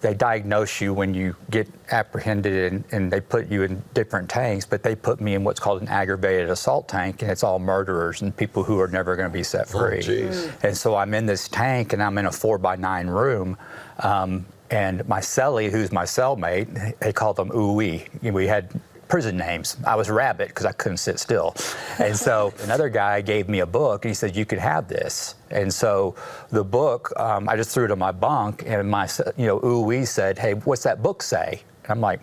they diagnose you when you get apprehended, and they put you in different tanks, but they put me in what's called an aggravated assault tank, and it's all murderers and people who are never going to be set free. And so I'm in this tank, and I'm in a 4x9 room. And my cellie, who's my cellmate, they called them Ooh-wee. We had prison names. I was Rabbit because I couldn't sit still. And so another guy gave me a book, and he said, you could have this. And so the book, I just threw it on my bunk, and my, Ooh-wee said, hey, what's that book say? And I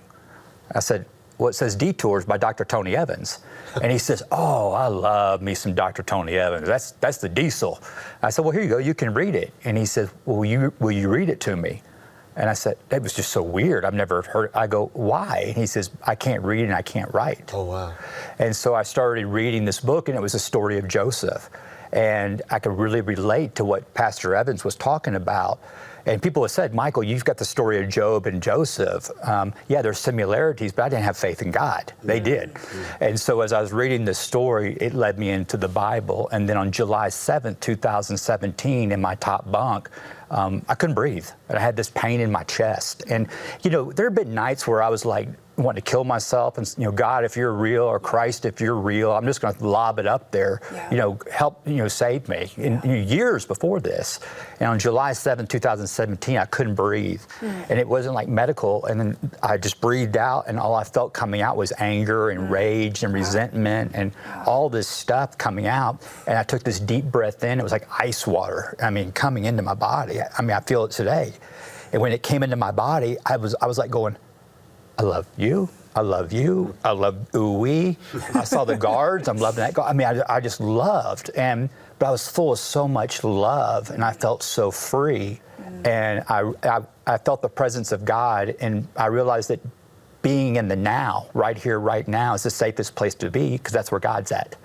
said, well, it says Detours by Dr. Tony Evans. And he says, oh, I love me some Dr. Tony Evans. That's the diesel. I said, well, here you go. You can read it. And he said, well, will you read it to me? And I said, that was just so weird. I've never heard it. I go, why? And he says, I can't read and I can't write. Oh, wow. And so I started reading this book, and it was a story of Joseph. And I could really relate to what Pastor Evans was talking about. And people have said, Michael, you've got the story of Job and Joseph. Yeah, there's similarities, but I didn't have faith in God. They did. And so as I was reading this story, it led me into the Bible. And then on July 7th, 2017, in my top bunk, I couldn't breathe. And I had this pain in my chest. And, there have been nights where I was like, wanting to kill myself, and God, if you're real, or Christ, if you're real, I'm just going to lob it up there. Help, save me. And years before this, and on July 7th, 2017, I couldn't breathe, and it wasn't like medical. And then I just breathed out, and all I felt coming out was anger and rage and resentment and all this stuff coming out. And I took this deep breath in. It was like ice water. Coming into my body. I feel it today. And when it came into my body, I was like going, I love you. I love you. I love Ooh-wee. I saw the guards. I'm loving that. I just loved. But I was full of so much love, and I felt so free. And I felt the presence of God, and I realized that being in the now, right here, right now, is the safest place to be, because that's where God's at.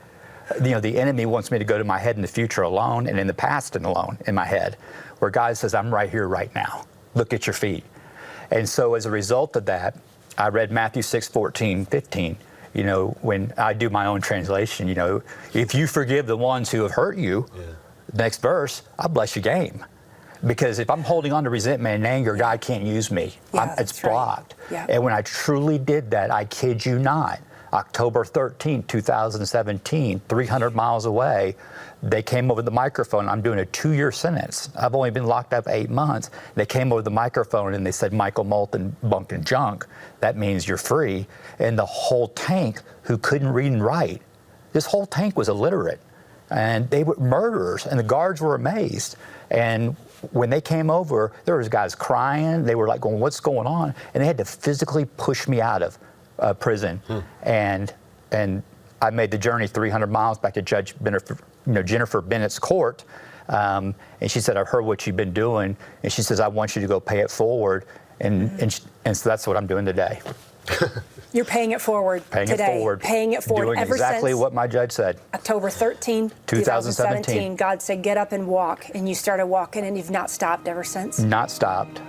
The enemy wants me to go to my head in the future alone, and in the past and alone in my head, where God says, I'm right here, right now. Look at your feet. And so as a result of that, I read Matthew 6:14-15. When I do my own translation, if you forgive the ones who have hurt you, next verse, I'll bless your game. Because if I'm holding on to resentment and anger, God can't use me. It's blocked. And when I truly did that, I kid you not, October 13, 2017, 300 miles away, they came over the microphone. I'm doing a 2-year sentence. I've only been locked up 8 months. They came over the microphone and they said, Michael Molthan bunked and junk. That means you're free. And the whole tank, who couldn't read and write, this whole tank was illiterate. And they were murderers, and the guards were amazed. And when they came over, there was guys crying. They were like going, what's going on? And they had to physically push me out of prison. And I made the journey 300 miles back to Judge Jennifer Bennett's court. And she said, I've heard what you've been doing. And she says, I want you to go pay it forward. And so that's what I'm doing today. You're paying it forward today. Paying it forward. Doing ever exactly since what my judge said. October 13, 2017. God said, get up and walk. And you started walking, and you've not stopped ever since. Not stopped.